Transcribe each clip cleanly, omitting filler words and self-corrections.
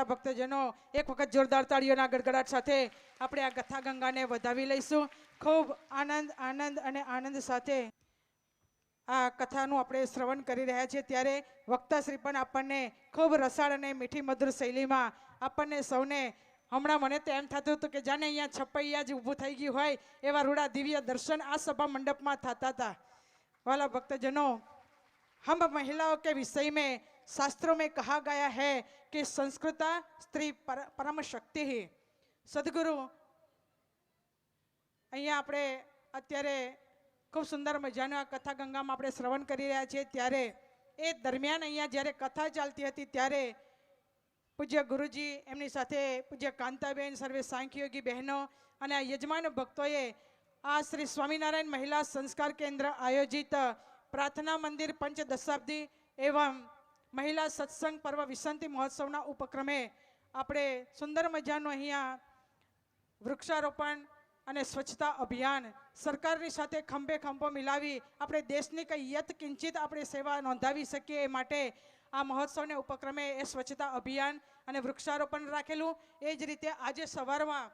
ભક્તજનો એક વખત જોરદાર તાળીઓના ગડગડાટ સાથે આપણે આ કથા ગંગાને વધાવી લઈશું. ખૂબ આનંદ આનંદ અને આનંદ સાથે આ કથાનું આપણે શ્રવણ કરી રહ્યા છીએ ત્યારે વક્તાશ્રી પણ આપણને ખૂબ રસાળ અને મીઠી મધુર શૈલીમાં આપણને સૌને હમણાં મને તો એમ થતું હતું કે જાણે અહીંયા છપૈયા જ ઊભું થઈ ગયું હોય એવા રૂડા દિવ્ય દર્શન આ સભા મંડપમાં થતા હતા. वाला भक्तजनों, हम महिलाओं के विषय में शास्त्रों में कहा गया है कि संस्कृता स्त्री परम शक्ति है. सदगुरु અહીંયા આપણે અત્યારે ખૂબ સુંદર મજાનો આ કથા ગંગામાં આપણે શ્રવણ કરી રહ્યા છીએ ત્યારે એ દરમિયાન અહીંયા જ્યારે કથા ચાલતી હતી ત્યારે પૂજ્ય ગુરુજી એમની સાથે પૂજ્ય કાંતાબેન સર્વે સાંખ્યોગી બહેનો અને આ યજમાન ભક્તોએ આ શ્રી સ્વામિનારાયણ મહિલા સંસ્કાર કેન્દ્ર આયોજિત પ્રાર્થના મંદિર પંચ દશાબ્દી એવં મહિલા સત્સંગ પર્વ વિસંતિ મહોત્સવના ઉપક્રમે આપણે સુંદર મજાનું અહીંયા વૃક્ષારોપણ અને સ્વચ્છતા અભિયાન સરકારની સાથે ખંભે ખંભો મિલાવી આપણે દેશની કંઈ યત કિંચિત આપણે સેવા નોંધાવી શકીએ એ માટે આ મહોત્સવને ઉપક્રમે એ સ્વચ્છતા અભિયાન અને વૃક્ષારોપણ રાખેલું. એ જ રીતે આજે સવારમાં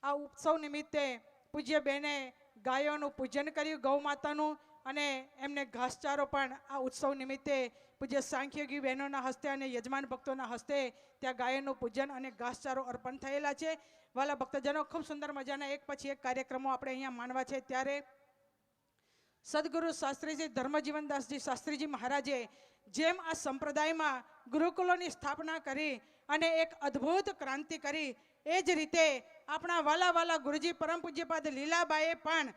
આ ઉત્સવ નિમિત્તે પૂજ્ય બેને ગાયોનું પૂજન કર્યું, ગૌ માતાનું, અને એમને ઘાસચારો પણ આ ઉત્સવ નિમિત્તે પૂજ્ય સાંખ્યોગી બહેનોના હસ્તે અને યજમાન ભક્તોના હસ્તે ત્યાં ગાયોનું પૂજન અને ઘાસચારો અર્પણ થયેલા છે. વાલા ભક્તજનો, ખૂબ સુંદર મજાના એક પછી એક કાર્યક્રમો આપણે અહીંયા માણવા છે ત્યારે સદગુરુ શાસ્ત્રીજી ધર્મજીવનદાસજી શાસ્ત્રીજી મહારાજે જેમ આ સંપ્રદાયમાં ગુરુકુલોની સ્થાપના કરી અને એક અદ્ભુત ક્રાંતિ કરી એ જ રીતે આપણા વાલા વાલા ગુરુજી પરમ પૂજ્યપાદ લીલાબાઈએ પણ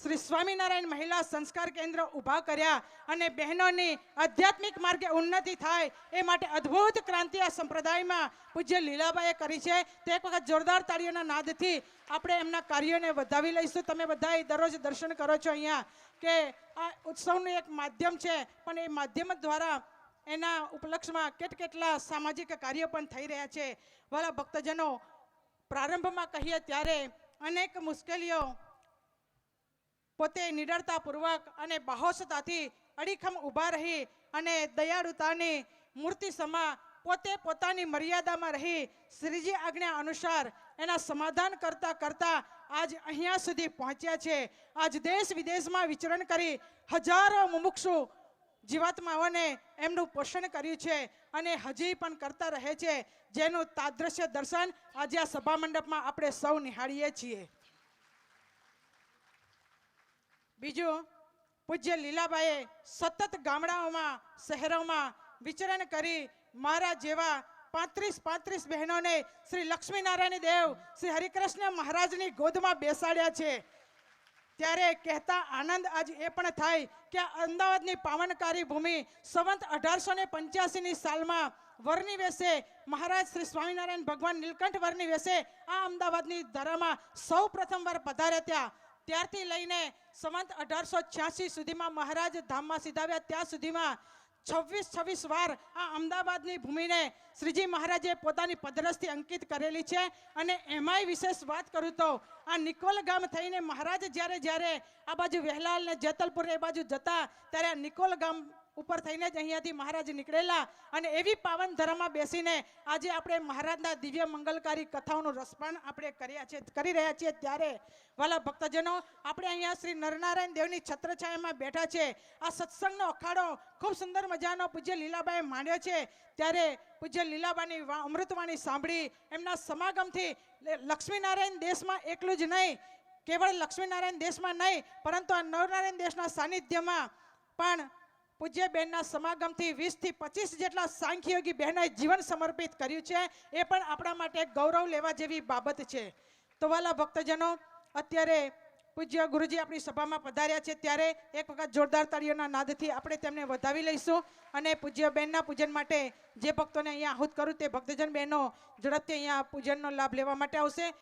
શ્રી સ્વામિનારાયણ મહિલા સંસ્કાર કેન્દ્ર ઊભા કર્યા અને બહેનોની આધ્યાત્મિક માર્ગે ઉન્નતિ થાય એ માટે અદ્ભુત ક્રાંતિ આ સંપ્રદાયમાં પૂજ્ય લીલાબાઈએ કરી છે. તો એક વખત જોરદાર તાળીઓના નાદથી આપણે એમના કાર્યોને વધાવી લઈશું. તમે બધા દરરોજ દર્શન કરો છો અહીંયા કે આ ઉત્સવનું એક માધ્યમ છે, પણ એ માધ્યમ દ્વારા એના ઉપલક્ષમાં કેટલા સામાજિક કાર્યો પણ થઈ રહ્યા છે. વાલા ભક્તજનો, પ્રારંભમાં કહીએ ત્યારે અનેક મુશ્કેલીઓ પોતે નિડરતાપૂર્વક અને બાહોશતાથી અડીખમ ઊભા રહી અને દયાળુતાની મૂર્તિ સમા પોતે પોતાની મર્યાદામાં રહી શ્રીજી આજ્ઞા અનુસાર એના સમાધાન કરતા કરતા આજ અહીંયા સુધી પહોંચ્યા છે. આજ દેશ વિદેશમાં વિચરણ કરી હજારો મુમુક્ષુ જીવાત્માઓને એમનું પોષણ કર્યું છે અને હજી પણ કરતા રહે છે, જેનું તાદ્રશ્ય દર્શન આજે આ સભા મંડપમાં આપણે સૌ નિહાળીએ છીએ. બીજું, પૂજ્ય લીલાબાઈએ સતત ગામડાઓમાં શહેરોમાં વિચરણ કરી મારા જેવા 35 બહેનોને શ્રી લક્ષ્મીનારાયણ દેવ શ્રી હરિકૃષ્ણ મહારાજની ગોદમાં બેસાડ્યા છે. ત્યારે કહેતા આનંદ આજ એ પણ થાય કે અમદાવાદની પાવનકારી ભૂમિ સંવત 1885ની સાલમાં વરની વેશે મહારાજ શ્રી સ્વામિનારાયણ ભગવાન નીલકંઠ વરની વેશે આ અમદાવાદની ધરામાં સૌ પ્રથમવાર પધાર્યા. ત્યારથી લઈને સંવત 1886 સુધીમાં મહારાજ ધામમાં સિધાવ્યા ત્યાં સુધીમાં 26 વાર આ અમદાવાદની ભૂમિને શ્રીજી મહારાજે પોતાની પદરસથી અંકિત કરેલી છે. અને એમાંય વિશેષ વાત કરું તો આ નિકોલ ગામ થઈને મહારાજ જ્યારે આ બાજુ વહેલાલ ને જેતલપુર એ બાજુ જતા ત્યારે આ નિકોલ ગામ ઉપર થઈને જ અહીંયાથી મહારાજ નીકળેલા અને એવી પાવન ધરામાં બેસીને આજે આપણે મહારાજના દિવ્ય મંગલકારી કથાઓનું રસપાન આપણે કરી રહ્યા છીએ. ત્યારે વાલા ભક્તજનો, આપણે અહીંયા શ્રી નરનારાયણ દેવની છત્રછાયામાં બેઠા છે. આ સત્સંગનો અખાડો ખૂબ સુંદર મજાનો પૂજ્ય લીલાબાએ માંડ્યો છે. ત્યારે પૂજ્ય લીલાબાની અમૃતવાણી સાંભળી એમના સમાગમથી લક્ષ્મીનારાયણ દેશમાં એકલું જ નહીં, કેવળ લક્ષ્મીનારાયણ દેશમાં નહીં પરંતુ આ નરનારાયણ દેશના સાનિધ્યમાં પણ પૂજ્ય બહેનના સમાગમથી 20 થી 25 જેટલા સાંખ્યોગી બહેનોએ જીવન સમર્પિત કર્યું છે. એ પણ આપણા માટે ગૌરવ લેવા જેવી બાબત છે. તો વાલા ભક્તજનો, અત્યારે પૂજ્ય ગુરુજી આપણી સભામાં પધાર્યા છે ત્યારે એક વખત જોરદાર તાળીઓના નાદથી આપણે તેમને વધાવી લઈશું અને પૂજ્ય બહેનના પૂજન માટે જે ભક્તોને અહીંયા આહુત કરું તે ભક્તજન બહેનો ઝડપથી અહીંયા પૂજનનો લાભ લેવા માટે આવશે.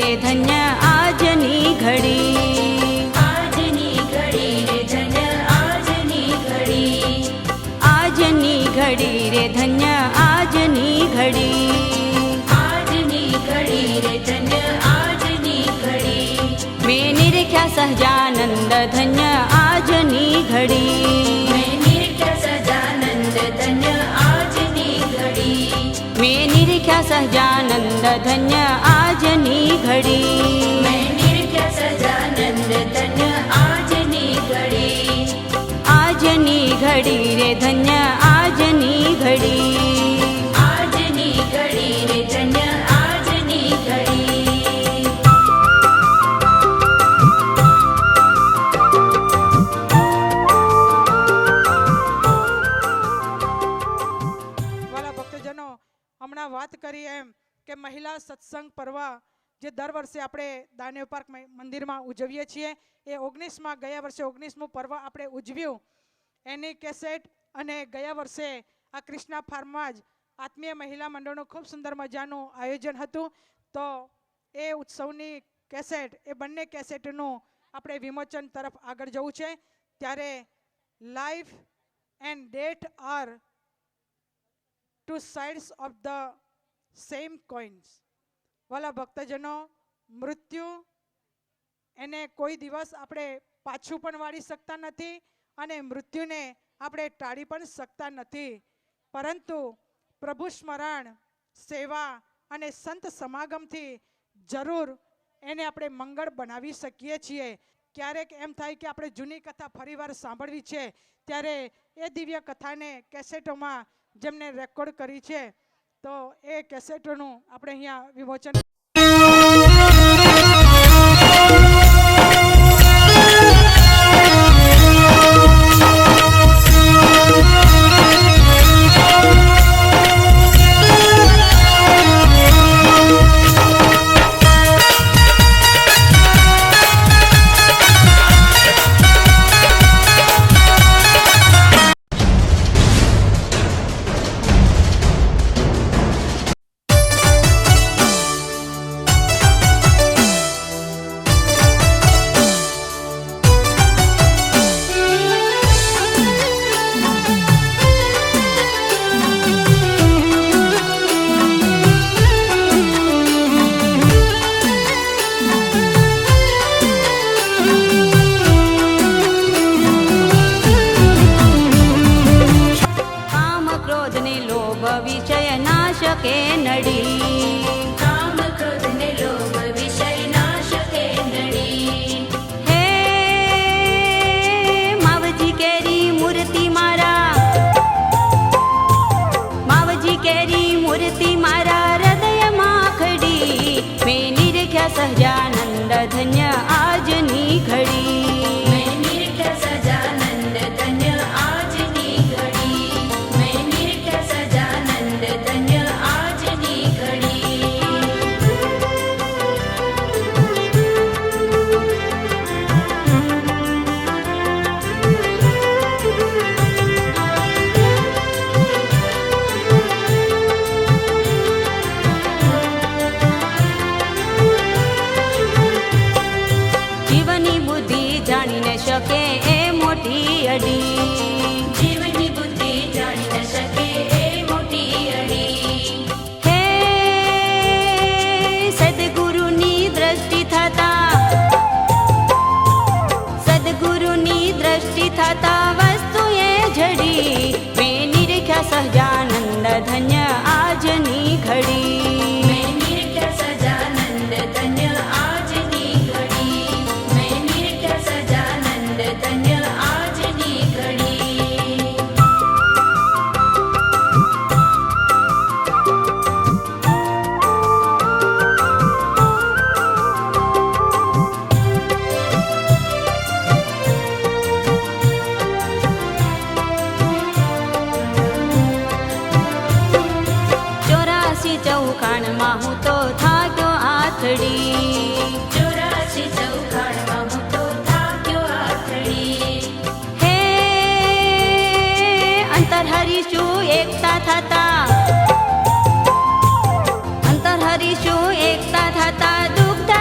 રે ધન્ય આજની ઘડી, આજની ઘડી રે ધન્ય આજની ઘડી, આજની ઘડી રે ધન્ય આજની ઘડી, આજની ઘડી રે ધન્ય આજની ઘડી, મેં નિરખ્યા સહજાનંદ ધન્ય આજની ઘડી, મેં નિરખ્યા સજાનંદ ધન્ય આજની ઘડી, મેં નિરખ્યા સહજાનંદ ધન્ય આજની ઘડી, મેં નિરખ્યા સજાનંદ ધન્ય આજની ઘડી, આજની ઘડી રે ધન્ય આજની ઘડી, આજની ઘડી રે ધન્ય આજની ઘડી. વાલા ભક્તજનો, હમણાં વાત કરી એમ કે મહિલા સત્સંગ પર્વ જે દર વર્ષે આપણે દાનેવ પાર્ક મંદિરમાં ઉજવીએ છીએ, એ 19માં ગયા વર્ષે 19મું પર્વ આપણે ઉજવ્યું. એની કેસેટ અને ગયા વર્ષે આ કૃષ્ણા ફાર્મમાં જ આત્મીય મહિલા મંડળનું ખૂબ સુંદર મજાનું આયોજન હતું. તો એ ઉત્સવની કેસેટ, એ બંને કેસેટનું આપણે વિમોચન તરફ આગળ જવું છે. ત્યારે life and death are two sides of the same coins. વાલા ભક્તજનો, મૃત્યુ એને કોઈ દિવસ આપણે પાછું પણ વાળી શકતા નથી અને મૃત્યુને આપણે ટાળી પણ શકતા નથી. પરંતુ પ્રભુ સ્મરણ, સેવા અને સંત સમાગમથી જરૂર એને આપણે મંગળ બનાવી શકીએ છીએ. ક્યારેક એમ થાય કે આપણે જૂની કથા ફરીવાર સાંભળવી છે, ત્યારે એ દિવ્ય કથાને કેસેટોમાં જેમને રેકોર્ડ કરી છે, તો એ કેસેટોનું આપણે અહીંયા વિમોચન. કામ ક્રોધ ને લોભ વિષય નાશ કે નડી, કામ ક્રોધ ને લોભ વિષય નાશ કે નડી, હે માવજી કેરી મૂર્તિ મારા, માવજી કેરી મૂર્તિ મારા હૃદયમાં ખડી, મેં નિરખ્યા સહજાનંદ ધન્ય આજની ઘડી, મેં નિરખ્યા સજાનંદ ધન્ય આજની ઘડી, મેં નિરખ્યા સજાનંદ ધન્ય આજની ઘડી. જીવની બુદ્ધિ જાણી ન શકે એ મોટી અડી, જીવની બુદ્ધિ જાણી ન શકે એ મોટી અડી, હે સદગુરુની દ્રષ્ટિ થતા, સદગુરુની દ્રષ્ટિ થતા વસ્તુ એ જડી, મેં નિરખ્યા સહજાનંદ ધન્ય આજની ઘડી, મેં નિરખ્યા સજાનંદ ધન્ય આજની ઘડી, મેં નિરખ્યા સજાનંદ ધન્ય આજની ઘડી. ચૌખાણમાં હું તો થાક્યો આથડી, 84 ચૌખાણમાં હું તો થાક્યો આથડી, હે અંતર હરીશું એકતા થતા, અંતર હરીશું એકતા થતા દુઃખ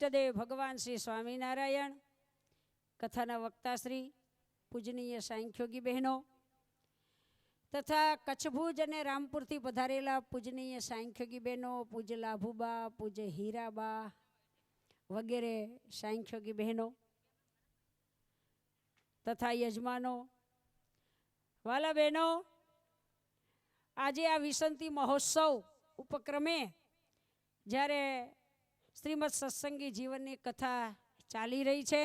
ઈષ્ટદેવ ભગવાન શ્રી સ્વામિનારાયણ, કથાના વક્તા શ્રી પૂજનીય સાંખ્યોગી બહેનો તથા કચ્છ ભુજ અને રામપુરથી પધારેલા પૂજનીય સાંખ્યોગી બહેનો, પૂજ્ય લાભુબા, પૂજ્ય હીરાબા વગેરે સાંખ્યોગી બહેનો તથા યજમાનો, વાલા બહેનો, આજે આ વિસંતી મહોત્સવ ઉપક્રમે જ્યારે શ્રીમદ સત્સંગી જીવનની કથા ચાલી રહી છે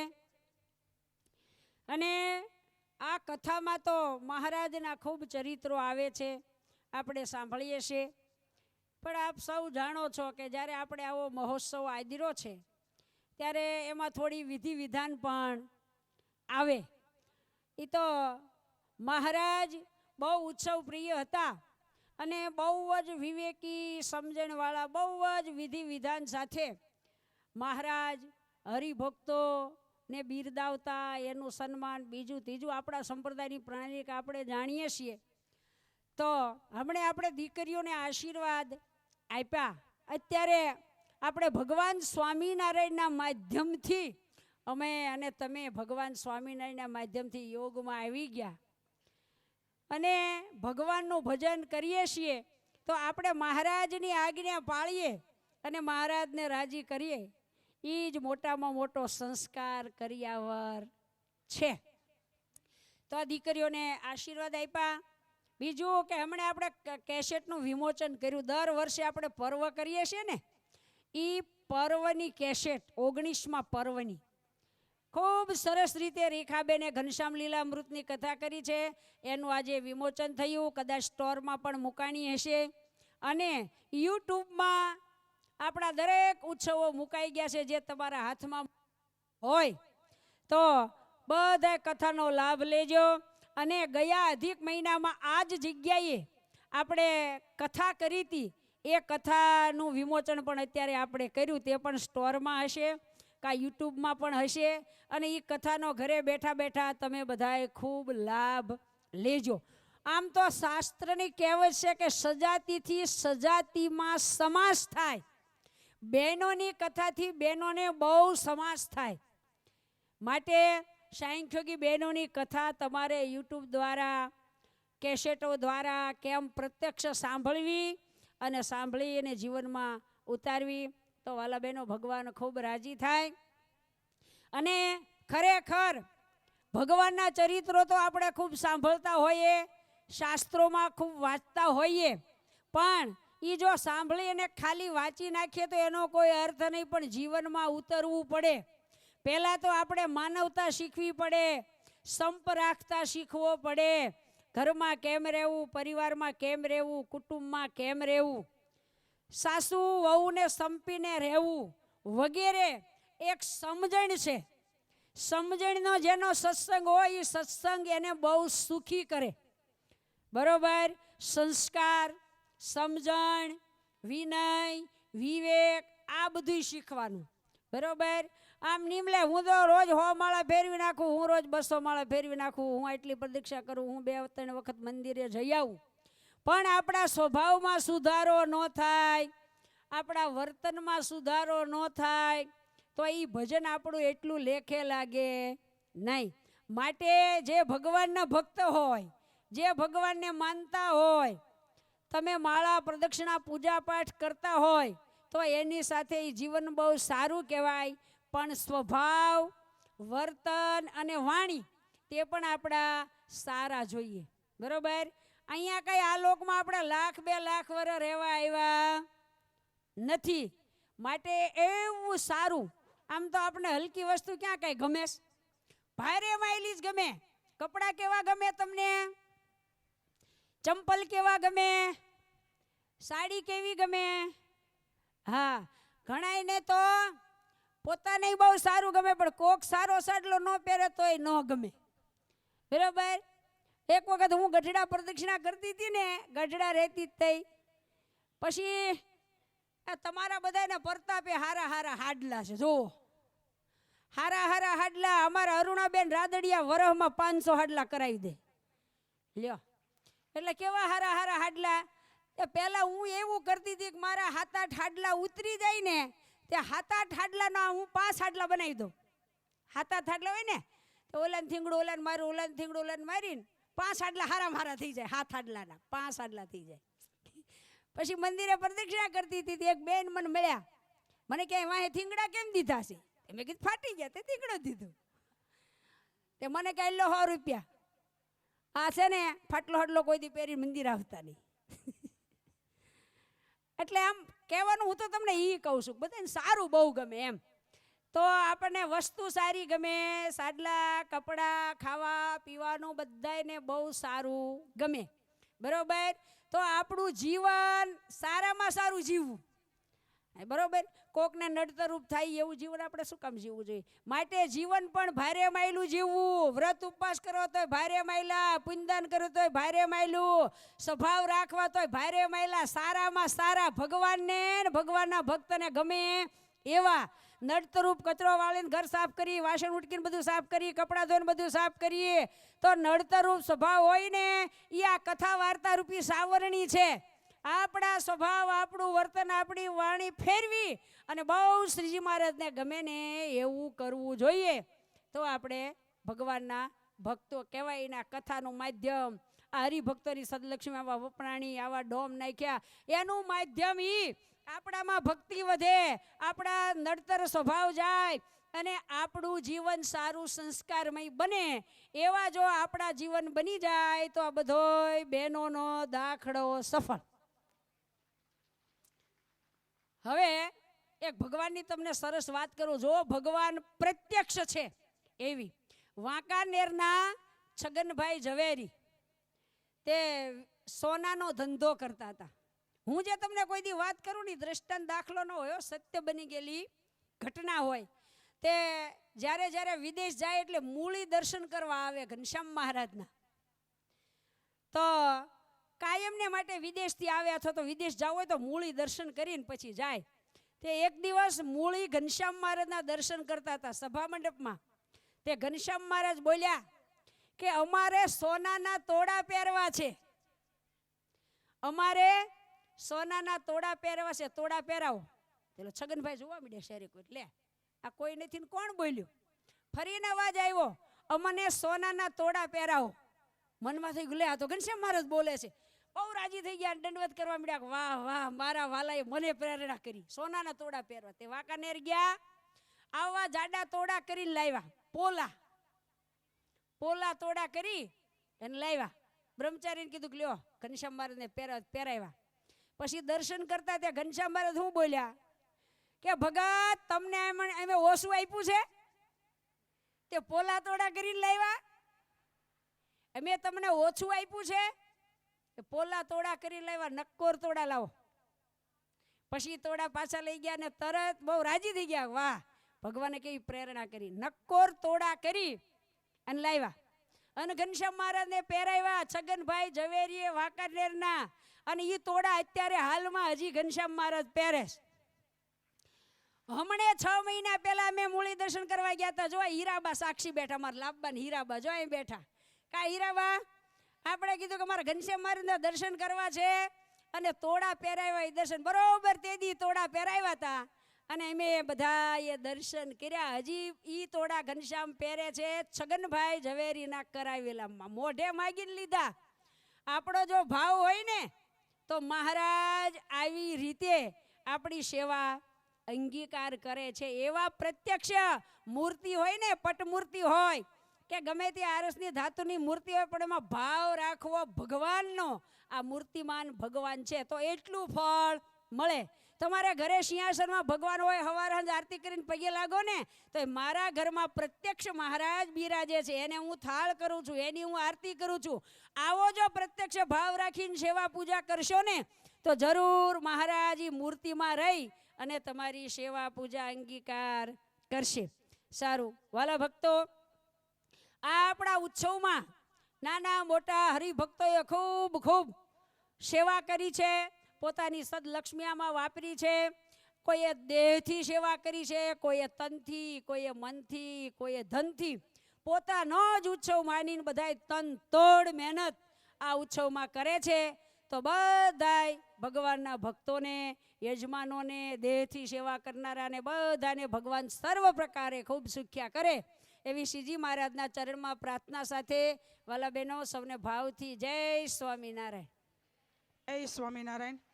અને આ કથામાં તો મહારાજના ખૂબ ચરિત્રો આવે છે, આપણે સાંભળીએ છીએ. પણ આપ સૌ જાણો છો કે જ્યારે આપણે આવો મહોત્સવ આદર્યો છે ત્યારે એમાં થોડી વિધિ વિધાન પણ આવે. એ તો મહારાજ બહુ ઉત્સવ પ્રિય હતા અને બહુ જ વિવેકી, સમજણવાળા, બહુ જ વિધિ વિધાન સાથે મહારાજ હરિભક્તોને બિરદાવતા, એનું સન્માન, બીજું ત્રીજું આપણા સંપ્રદાયની પ્રણાલી કે આપણે જાણીએ છીએ. તો હમણાં આપણે દીકરીઓને આશીર્વાદ આપ્યા. અત્યારે આપણે ભગવાન સ્વામિનારાયણના માધ્યમથી અમે અને તમે ભગવાન સ્વામિનારાયણના માધ્યમથી યોગમાં આવી ગયા અને ભગવાનનું ભજન કરીએ છીએ. તો આપણે મહારાજની આજ્ઞા પાળીએ અને મહારાજને રાજી કરીએ, એ જ મોટામાં મોટો સંસ્કાર કર્યાવર છે. તો આ દીકરીઓને આશીર્વાદ આપ્યા. બીજું કે હમણાં આપણે કેસેટનું વિમોચન કર્યું. દર વર્ષે આપણે પર્વ કરીએ છીએ ને, એ પર્વની કેસેટ 19મા પર્વની ખૂબ સરસ રીતે રેખાબેને ઘનશ્યામ લીલામૃતની કથા કરી છે. એનું આજે વિમોચન થયું. કદાચ સ્ટોરમાં પણ મુકાણી હશે અને યુટ્યુબમાં આપણા દરેક ઉત્સવો મુકાઈ ગયા છે. જે તમારા હાથમાં હોય તો બધા કથાનો લાભ લેજો. અને ગયા અધિક મહિનામાં આ જ જગ્યાએ આપણે કથા કરી હતી, એ કથાનું વિમોચન પણ અત્યારે આપણે કર્યું. તે પણ સ્ટોરમાં હશે કા યુટ્યુબમાં પણ હશે અને એ કથાનો ઘરે બેઠા બેઠા તમે બધાએ ખૂબ લાભ લેજો. આમ તો શાસ્ત્રની કહેવત છે કે સજાતિથી સજાતિમાં સમાસ થાય. બહેનોની કથાથી બહેનોને બહુ સમાસ થાય. માટે સાંખ્યોગી બહેનોની કથા તમારે યુટ્યુબ દ્વારા, કેસેટો દ્વારા કેમ પ્રત્યક્ષ સાંભળવી અને સાંભળીને જીવનમાં ઉતારવી. તો વાલા બહેનો, ભગવાન ખૂબ રાજી થાય. અને ખરેખર ભગવાનના ચરિત્રો તો આપણે ખૂબ સાંભળતા હોઈએ, શાસ્ત્રોમાં ખૂબ વાંચતા હોઈએ, પણ એ જો સાંભળી અને ખાલી વાંચી નાખીએ તો એનો કોઈ અર્થ નહીં. પણ જીવનમાં ઉતરવું પડે. પહેલાં તો આપણે માનવતા શીખવી પડે, સંપ રાખતા શીખવો પડે. ઘરમાં કેમ રહેવું, પરિવારમાં કેમ રહેવું, કુટુંબમાં કેમ રહેવું, સાસુ વહુને સંપીને રહેવું વગેરે એક સમજણ છે. સમજણનો જેનો સત્સંગ હોય એ સત્સંગ એને બહુ સુખી કરે. બરોબર? સંસ્કાર, સમજણ, વિનય, વિવેક, આ બધું શીખવાનું. બરોબર? આમ નિમલે હું તો રોજ 100 માળા ફેરવી નાખું, હું રોજ 200 માળા ફેરવી નાખું, હું એટલી પ્રદક્ષિણા કરું, હું 2-3 વખત મંદિરે જઈ આવું, પણ આપણા સ્વભાવમાં સુધારો ન થાય, આપણા વર્તનમાં સુધારો ન થાય તો એ ભજન આપણું એટલું લેખે લાગે નહીં. માટે જે ભગવાનના ભક્ત હોય, જે ભગવાનને માનતા હોય, તમે માળા પ્રદક્ષિણા પૂજા પાઠ કરતા હોય તો એની સાથે એ જીવન બહુ સારું કહેવાય. પણ સ્વભાવ, વર્તન અને વાણી તે પણ આપણા સારા જોઈએ. બરોબર? અહીંયા કઈ આ લોકમાં આપણે 1,00,000 2 લાખ વર્ષ રહેવા આવ્યા નથી. માટે એવું સારું, આમ તો આપણે હલકી વસ્તુ ક્યાં કઈ ગમે, ભારે માયલી જ ગમે. કપડાં કેવા ગમે તમને, ચંપલ કેવા ગમે, સાડી કેવી ગમે. હા, ઘણાયને તો પોતાને બહુ સારું ગમે પણ કોક સારો સાડલો ન પહેરે તોય ન ગમે. બરાબર? એક વખત હું ગઢડા પ્રદક્ષિણા કરતી હતી ને, ગઢડા રહેતી જ થઈ. પછી તમારા બધાના પ્રતાપે હારા હારા હાડલા છે. જો હારા હારા હાડલા, અમારા અરુણાબેન રાદડિયા વરહમાં 500 હાડલા કરાવી દે. લ્યો, એટલે કેવા હારા હારા હાડલા. પહેલા હું એવું કરતી હતી કે મારા 7-8 હાડલા ઉતરી જાય ને તે 7-8 હાડલાનો હું 5 હાડલા બનાવી દઉં. 7-8 હાડલા હોય ને તો ઓલાને થીંગડું ઓલાને મારું, ઓલાને થીંગડું ઓલાને મારીને 5 હાડલા હારા થઈ જાય. 7 હાડલાના 5 હાડલા થઈ જાય. પછી મંદિરે પ્રદક્ષિણા કરતી હતી, એક બેન મને મળ્યા. મને કહે વાહે થીંગડા કેમ દીધા છે? મેં કીધું ફાટી ગયા તે થીંગડો દીધું. તે મને કહે લો 100 રૂપિયા. આ છે ને ફાટલો હાડલો કોઈ દી પહેરી મંદિર આવતા નહીં. એટલે આમ કહેવાનું હું તો તમને એ કહું છું, બધાને સારું બહુ ગમે એમ. તો આપણને વસ્તુ સારી ગમે, સાડલા, કપડાં, ખાવા પીવાનું બધાને બહુ સારું ગમે, બરોબર. તો આપણું જીવન સારામાં સારું જીવવું, બરોબર. કોકને નડતરૂપ થાય એવું જીવન આપણે શું કામ જીવવું જોઈએ? માટે જીવન પણ ભારે માયલું જીવવું. વ્રત ઉપવાસ કરો તોય ભારે માયલા, પુણ્યદાન કરો તોય ભારે માયલું, સ્વભાવ રાખવા તોય ભારે માયલા. સારામાં સારા ભગવાનને, ભગવાનના ભક્તને ગમે એવા નડતરૂપ કચરો વાળીને ઘર સાફ કરી, વાસણ ઉટકીને બધું સાફ કરી, કપડાં ધોઈને બધું સાફ કરીએ તો નડતરૂપ સ્વભાવ હોય ને એ આ કથા વાર્તા રૂપી સાવરણી છે. આપણા સ્વભાવ, આપણું વર્તન, આપણી વાણી ફેરવી અને બહુ શ્રીજી મહારાજને ગમે ને એવું કરવું જોઈએ. તો આપણે ભગવાનના ભક્તો કહેવાય. એના કથાનું માધ્યમ આ હરિભક્તોની સદલક્ષ્મી આવા વપરાણી, આવા ડોમ નાખ્યા, એનું માધ્યમ ઈ આપણામાં ભક્તિ વધે, આપણા નડતર સ્વભાવ જાય અને આપણું જીવન સારું સંસ્કારમય બને. એવા જો આપણા જીવન બની જાય તો આ બધોય બહેનોનો દાખલો સફળ. હવે એક ભગવાનની તમને સરસ વાત કરું. જો ભગવાન પ્રત્યક્ષ છે એવી વાંકાનેરના છગનભાઈ ઝવેરી તે સોનાનો ધંધો કરતા હતા. હું જે તમને કોઈ દી વાત કરું ને દ્રષ્ટાંત દાખલો ન હોય, સત્ય બની ગયેલી ઘટના હોય. તે જ્યારે જ્યારે વિદેશ જાય એટલે મૂળી દર્શન કરવા આવે ઘનશ્યામ મહારાજના. તો કાયમને માટે વિદેશથી આવે અથવા તો વિદેશ જવું હોય તો મૂળી દર્શન કરીને પછી જાય. તે એક દિવસ મૂળી ઘનશ્યામ મહારાજના દર્શન કરતા હતા સભા મંડપમાં. તે ઘનશ્યામ મહારાજ બોલ્યા કે અમારે સોનાના તોડા પહેરવા છે, અમારે સોનાના તોડા પહેરવા છે, તોડા પહેરાવો. પેલો છગનભાઈ જોવા માંડ્યા શેરી કોઈ, લે આ કોઈ નથી ને કોણ બોલ્યું? ફરીને અવાજ આવ્યો, અમને સોનાના તોડા પહેરાવો. મનમાં થઈ ગયું લે આ તો ઘનશ્યામ મહારાજ બોલે છે. બહુ રાજી થઈ ગયા, દંડવત કરવા માંડ્યા. વાહ વાહ, મારા વાલાએ મને પ્રેરણા કરી સોનાના તોડા પહેરવા. તે વાંકાનેર ગયા, આવા જાડા તોડા કરીને લાવ્યા. પોલા તોડા કરી અને લાવ્યા. બ્રહ્મચારીને કીધું કે લ્યો ઘનશ્યામ મહારાજને પહેરાવ્યા. પછી દર્શન કરતા ત્યાં ઘનશ્યામ મહારાજ શું બોલ્યા કે ભગત તમને અમે ઓછું આપ્યું છે? તે પોલા તોડા કરીને લાવ્યા, અમે તમને ઓછું આપ્યું છે? પોલા તોડા કરી લાવ્યા, નક્કોર તોડા લાવો. પછી તોડા પાછા લઈ ગયા ને તરત બહુ રાજી થઈ ગયા. વાહ, ભગવાને કેવી પ્રેરણા કરી. નક્કોર તોડા કરી અને લાવ્યા અને ઘનશ્યામ મહારાજને પહેરાવ્યા. છગનભાઈ ઝવેરીએ વાંકાનેરના, અને એ તોડા અત્યારે હાલમાં હજી ઘનશ્યામ મહારાજ પહેરે છે. હમણે 6 મહિના પહેલા અમે મૂળી દર્શન કરવા ગયા હતા. જો હીરાબા સાક્ષી બેઠા, મારા લાભબા હીરાબા જો અહીં બેઠા. કા હીરાબા, આપણે કીધું કે મારા ઘનશ્યામ મહારાજના દર્શન કરવા છે અને તોડા પહેરાવ્યા. એ દર્શન બરોબર તે દી તોડા પહેરાવ્યા હતા અને અમે બધા એ દર્શન કર્યા. હજી ઈ તોડા ઘનશ્યામ પહેરે છે છગનભાઈ ઝવેરીના કરાવેલા, મોઢે માગીને લીધા. આપણો જો ભાવ હોય ને તો મહારાજ આવી રીતે આપણી સેવા અંગીકાર કરે છે. એવા પ્રત્યક્ષ મૂર્તિ હોય ને, પટમૂર્તિ હોય કે ગમે તે આરસની ધાતુની મૂર્તિ હોય, પણ એમાં ભાવ રાખવો ભગવાનનો. આ મૂર્તિમાન ભગવાન છે તો એટલું ફળ મળે. તમારા ઘરે સિંહાસનમાં ભગવાન હોય, હવાર સાંજ આરતી કરીને પગે લાગો ને તો મારા ઘરમાં પ્રત્યક્ષ મહારાજ બિરાજે છે, એને હું થાળ કરું છું, એની હું આરતી કરું છું. આવો જો પ્રત્યક્ષ ભાવ રાખીને સેવા પૂજા કરશો ને તો જરૂર મહારાજ મૂર્તિમાં રહી અને તમારી સેવા પૂજા અંગીકાર કરશે. સારું વાલા ભક્તો, આ આપણા ઉત્સવમાં નાના મોટા હરિભક્તોએ ખૂબ ખૂબ સેવા કરી છે, પોતાની સદલક્ષ્મી આમાં વાપરી છે. કોઈએ દેહથી સેવા કરી છે, કોઈએ તનથી, કોઈએ મનથી, કોઈએ ધનથી. પોતાનો જ ઉત્સવ માનીને બધાય તન તોડ મહેનત આ ઉત્સવમાં કરે છે. તો બધાય ભગવાનના ભક્તોને, યજમાનોને, દેહથી સેવા કરનારાને બધાને ભગવાન સર્વ પ્રકારે ખૂબ સુખ્યા કરે એવી શ્રીજી મહારાજના ચરણમાં પ્રાર્થના સાથે વાલા બહેનો સૌને ભાવથી જય સ્વામિનારાયણ. જય સ્વામિનારાયણ.